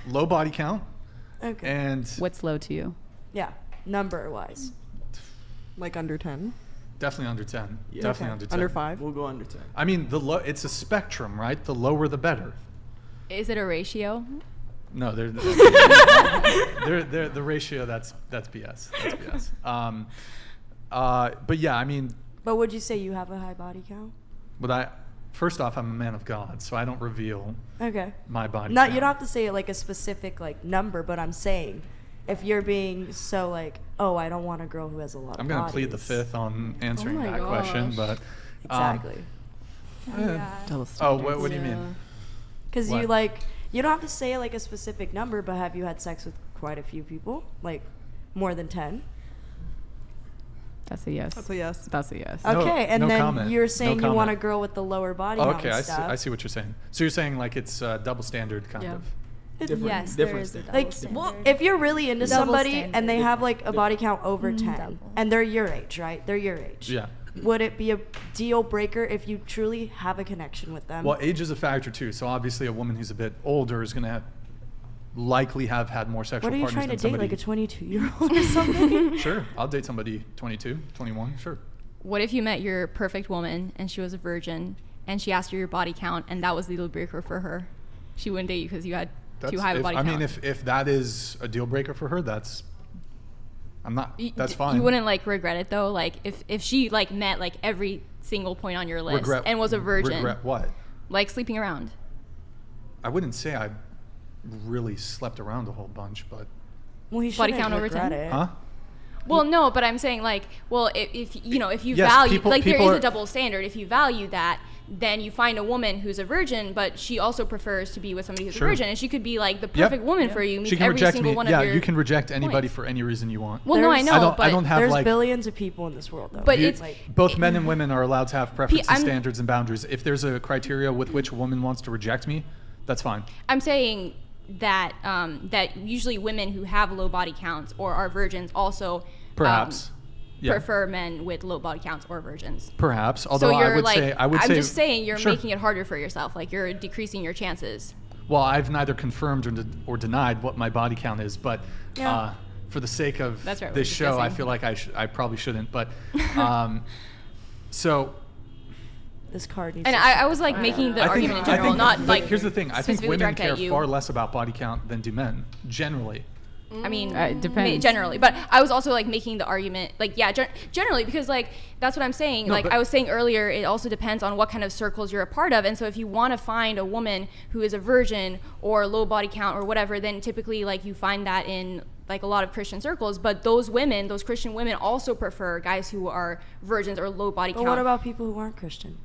Low body count. Okay. And What's low to you? Yeah, number-wise. Like under 10? definitely under 10. Yeah. Definitely Okay. under 10. Under 5? We'll go under 10. I mean, it's a spectrum, right? The lower the better. Is it a ratio? No, the ratio, that's BS. That's BS. But yeah, I mean, But would you say you have a high body count? first off, I'm a man of God, so I don't reveal Okay. my body Not count. you don't have to say like a specific like number, but I'm saying if you're being so like, oh, I don't want a girl who has a lot I'm of going to bodies. plead the fifth on answering my that question, gosh. but Exactly. Double oh, standards. what do you mean? Because What? you don't have to say like a specific number, but have you had sex with quite a few people? Like more than 10? That's a yes. That's a yes. That's a yes. No- Okay, and no then comment. you're No saying you want a comment. girl with the lower body Oh, count okay, and I see, stuff. I see what you're saying. So you're saying like it's double standard kind Yeah. of. Different, Yes, there different is a standard. Like, double well, standard. if you're really into Double somebody standard. and they have like a body count over 10, double. and they're your age, right? They're your age. Yeah. Would it be a deal breaker if you truly have a connection with them? Well, age is a factor too. So obviously, a woman who's a bit older is going to likely have had more sexual What are you partners trying to than date, somebody. like a 22-year-old or something? Sure, I'll date somebody 22, 21. Sure. What if you met your perfect woman and she was a virgin and she asked you your body count and that was the deal breaker for her? She wouldn't date you because you had too high of a body I count. mean, if that is a deal breaker for her, that's fine. You wouldn't like regret it though. Like if she like met like every single point on your list regret and was a virgin, Regret what? like sleeping around. I wouldn't say I really slept around a whole bunch, but Well, he Body shouldn't count over regret 10? it. huh? Well, no, but I'm saying like, well, if you know, if you Yes, value, people- like there people is are- a double standard. If you value that, then you find a woman who's a virgin, but she also prefers to be with somebody who's Sure. a virgin, and she could be like the Yep. perfect woman for you. Meets She can every reject single me. one Yeah, of your you can reject anybody points. for any reason you want. Well, no, I There's- know, I don't have There's like billions of people in this world, though. But you- it's- like, both men and women are allowed to have preferences, I'm- standards, and boundaries. If there's a criteria with which a woman wants to reject me, that's fine. I'm saying that that usually women who have low body counts or are virgins also Perhaps. Yeah. prefer men with low body counts or virgins. Perhaps. Although So you're I would I'm say just saying you're sure. making it harder for yourself. Like you're decreasing your chances. Well, I've neither confirmed or denied what my body count is, but Yeah. for the sake of That's right, we're this show, I discussing. feel like I probably shouldn't. But so this card needs And to I was like making the argument in general, not but like here's the thing. I think specifically women directed care at you. far less about body count than do men, generally. I mean, It depends. generally, but I was also like making the argument, like, yeah, generally, because like that's what I'm saying. No, like but- I was saying earlier, it also depends on what kind of circles you're a part of. And so if you want to find a woman who is a virgin or low body count or whatever, then typically like you find that in like a lot of Christian circles. But those women, those Christian women, also prefer guys who are virgins or low body But count. what about people who aren't Christian?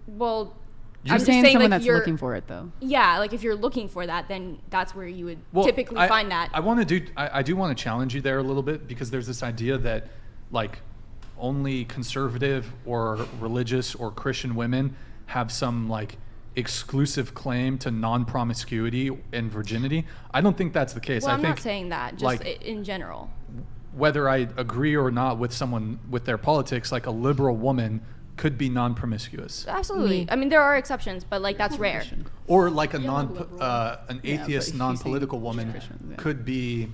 Well, You're I'm just saying saying someone like that's you're looking for it, though. Yeah, like if you're looking for that, then that's where you would Well, typically find that. I do want to challenge you there a little bit, because there's this idea that like only conservative or religious or Christian women have some like exclusive claim to non-promiscuity and virginity. I don't think that's the case. Well, I I'm think not saying that, just like, in general. whether I agree or not with someone with their politics, like a liberal woman could be non-promiscuous, Absolutely. I mean, there are exceptions, but like that's rare. or like an Yeah, atheist, but non-political she's woman Christian, yeah. could be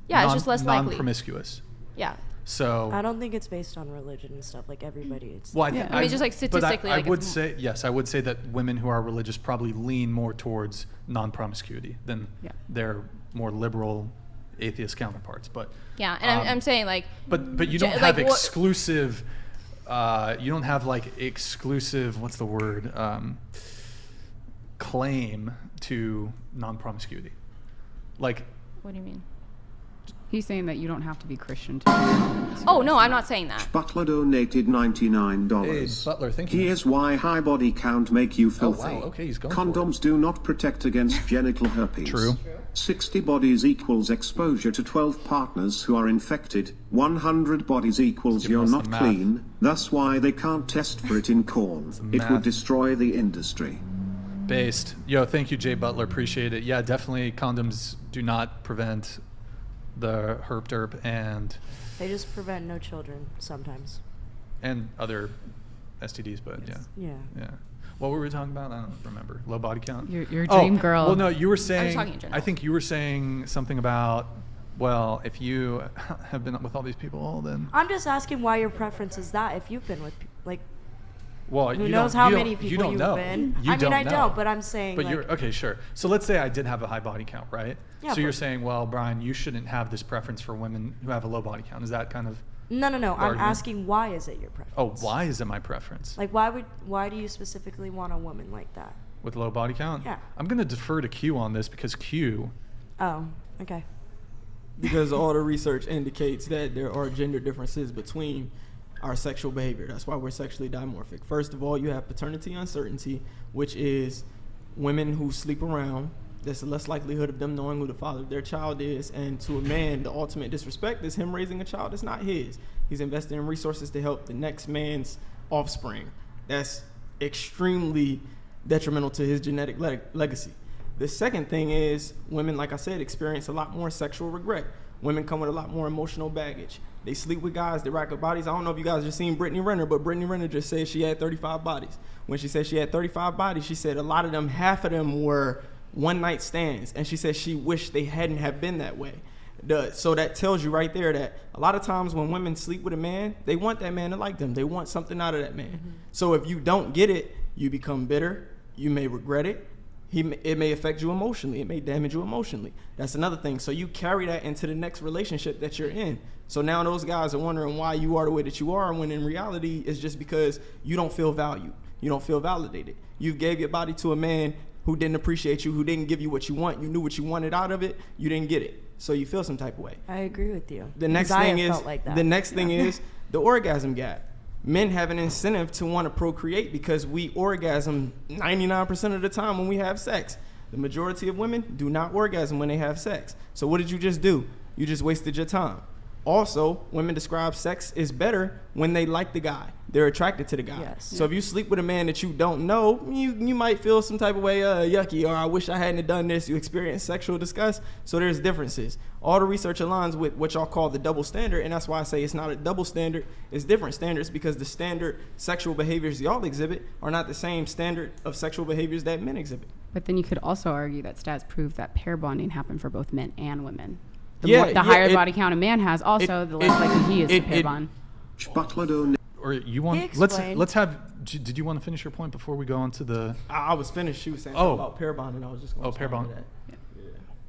Yeah, it's just less likely. non-promiscuous. Yeah. So I don't think it's based on religion and stuff. Like everybody, it's well, Yeah. I mean, just like but statistically, I like, would it's say yes. I would say that women who are religious probably lean more towards non-promiscuity than Yeah. their more liberal atheist counterparts. But Yeah, and I'm saying like, but you Ge- don't like have what- exclusive. You don't have like exclusive. What's the word? Claim to non-promiscuity. Like what do you mean? He's saying that you don't have to be Christian to. Oh no, I'm not saying that. Butler donated $99. Hey, Butler, thank you. Here's why high body count make you filthy. wow, okay, he's going for it. Condoms do not protect against genital herpes. True. 60 bodies equals exposure to 12 partners who are infected. 100 bodies equals Giving you're us the not math. clean. That's why they can't test for it in corn. It math. would destroy the industry. Based. Yo, thank you, Jay Butler. Appreciate it. Yeah, definitely condoms do not prevent the herp derp and they just prevent no children sometimes. other STDs, but yeah. Yeah. Yeah. What were we talking about? I don't remember. Low body count. Your dream girl. Well, no, you were saying. talking in general. I think you were saying something about. Well, if you have been with all these people, then. I'm just asking why your preference is that if you've been with like Well, who you knows don't- how you many don't- you people don't you've know. been. You I mean, I know. don't, but I'm saying. But like, you're okay, sure. So let's say I did have a high body count, right? Yeah, So you're but- saying, well, Brian, you shouldn't have this preference for women who have a low body count. Is that kind of? No. I'm argument? asking why is it your preference? Oh, why is it my preference? Like why do you specifically want a woman like that? With low body count? Yeah. I'm gonna defer to Q on this because Q. Oh, okay. Because all the research indicates that there are gender differences between our sexual behavior. That's why we're sexually dimorphic. First of all, you have paternity uncertainty, which is women who sleep around. There's a less likelihood of them knowing who the father of their child is. And to a man, the ultimate disrespect is him raising a child that's not his. He's investing in resources to help the next man's offspring. That's extremely detrimental to his genetic legacy. The second thing is women, like I said, experience a lot more sexual regret. Women come with a lot more emotional baggage. They sleep with guys, they rack up bodies. I don't know if you guys just seen Brittany Renner, but Brittany Renner just said she had 35 bodies. When she said she had 35 bodies, she said a lot of them, half of them were one-night stands. And she said she wished they hadn't have been that way. So that tells you right there that a lot of times when women sleep with a man, they want that man to like them. They want something out of that man. Mm-hmm. So if you don't get it, you become bitter. You may regret it. It may affect you emotionally. It may damage you emotionally. That's another thing. So you carry that into the next relationship that you're in. So now those guys are wondering why you are the way that you are, when in reality it's just because you don't feel valued. You don't feel validated. You gave your body to a man who didn't appreciate you, who didn't give you what you want. You knew what you wanted out of it. You didn't get it. So you feel some type of way. I agree with you. The next 'Cause I thing have is felt like that. the next thing Yeah. is the orgasm gap. Men have an incentive to want to procreate because we orgasm 99% of the time when we have sex. The majority of women do not orgasm when they have sex. So what did you just do? You just wasted your time. Also, women describe sex is better when they like the guy. They're attracted to the guy. Yes. So if you sleep with a man that you don't know, you might feel some type of way, yucky, or I wish I hadn't done this. You experience sexual disgust. So there's differences. All the research aligns with what y'all call the double standard, and that's why I say it's not a double standard. It's different standards because the standard sexual behaviors y'all exhibit are not the same standard of sexual behaviors that men exhibit. But then you could also argue that stats prove that pair bonding happened for both men and women. Yeah, The higher it- body count a man has, also the less likely he is to pair bond. Butler don't Or you He want? explained. Let's have. Did you want to finish your point before we go on to the? I was finished. She was saying Oh. something about pair bonding. I was just going to pair bond. that.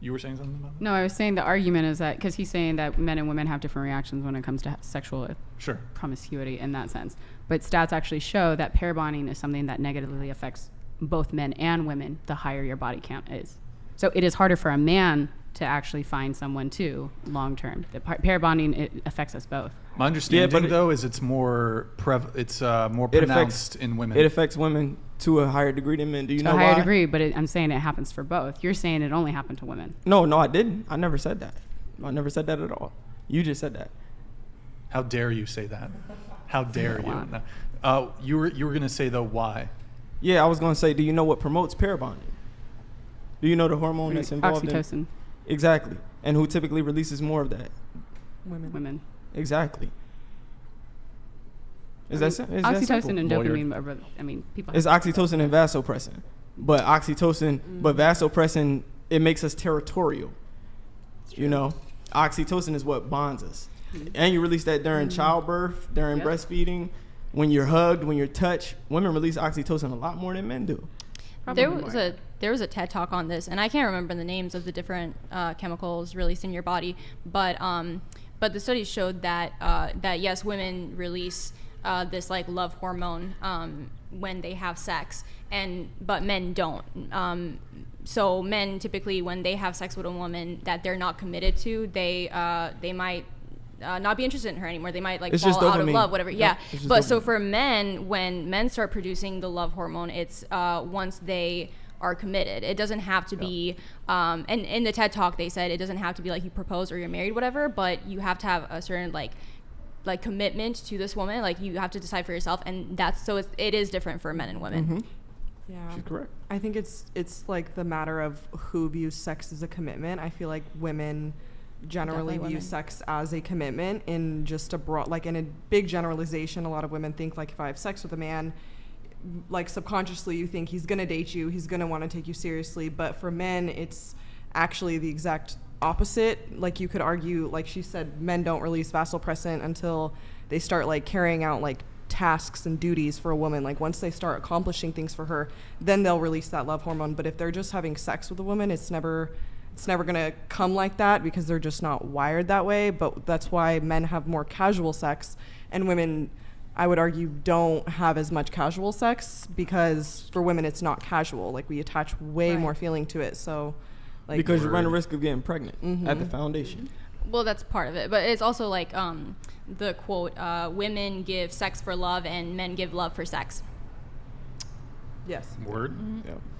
You were saying something about that? No, I was saying the argument is that because he's saying that men and women have different reactions when it comes to sexual Sure. promiscuity in that sense. But stats actually show that pair bonding is something that negatively affects both men and women the higher your body count is. So it is harder for a man to actually find someone too long term. The pair bonding, it affects us both. My understanding, but though, is it's more more It pronounced in women. It affects women to a higher degree than men. Do you To know a higher why? degree, but I'm saying it happens for both. You're saying it only happened to women. No, I didn't. I never said that. I never said that at all. You just said that. How dare you say that? How dare you? Wow. No. You were going to say though why? Yeah, I was going to say, do you know what promotes pair bonding? Do you know the hormone that's involved Oxytocin, in? Exactly. And who typically releases more of that? women. Exactly. Is that simple? Oxytocin and Lawyer. dopamine, people. It's oxytocin and vasopressin. But vasopressin, it makes us territorial. You know, oxytocin is what bonds us. And you release that during childbirth, during Yep. breastfeeding, when you're hugged, when you're touched. Women release oxytocin a lot more than men do. There was a TED talk on this, and I can't remember the names of the different chemicals released in your body, but the studies showed that yes, women release this like love hormone when they have sex, but men don't. So men typically, when they have sex with a woman that they're not committed to, they might not be interested in her anymore. They might like It's just fall out of dopamine. love, whatever. Yeah. Yep, it's just But so dopamine. for men, when men start producing the love hormone, it's once they are committed. It doesn't have to be, and in the TED Talk, they said it doesn't have to be like you propose or you're married, whatever, but you have to have a certain like commitment to this woman. Like you have to decide for yourself. And it is different for men and women. Mm-hmm. Yeah. She's correct. I think it's like the matter of who views sex as a commitment. I feel like women generally Definitely view women. sex as a commitment in just a broad, like in a big generalization. A lot of women think like if I have sex with a man, like subconsciously you think he's gonna date you, he's gonna want to take you seriously. But for men, it's actually the exact opposite. Like you could argue, like she said, men don't release vasopressin until they start like carrying out like tasks and duties for a woman. Like once they start accomplishing things for her, then they'll release that love hormone. But if they're just having sex with a woman, it's never gonna come like that, because they're just not wired that way. But that's why men have more casual sex, and women, I would argue, don't have as much casual sex, because for women it's not casual. Like we attach way more feeling to it. So like, because you run the risk of getting pregnant Mm-hmm. at the foundation. Well, that's part of it, but it's also like the quote, women give sex for love and men give love for sex. yes. Word. Yeah.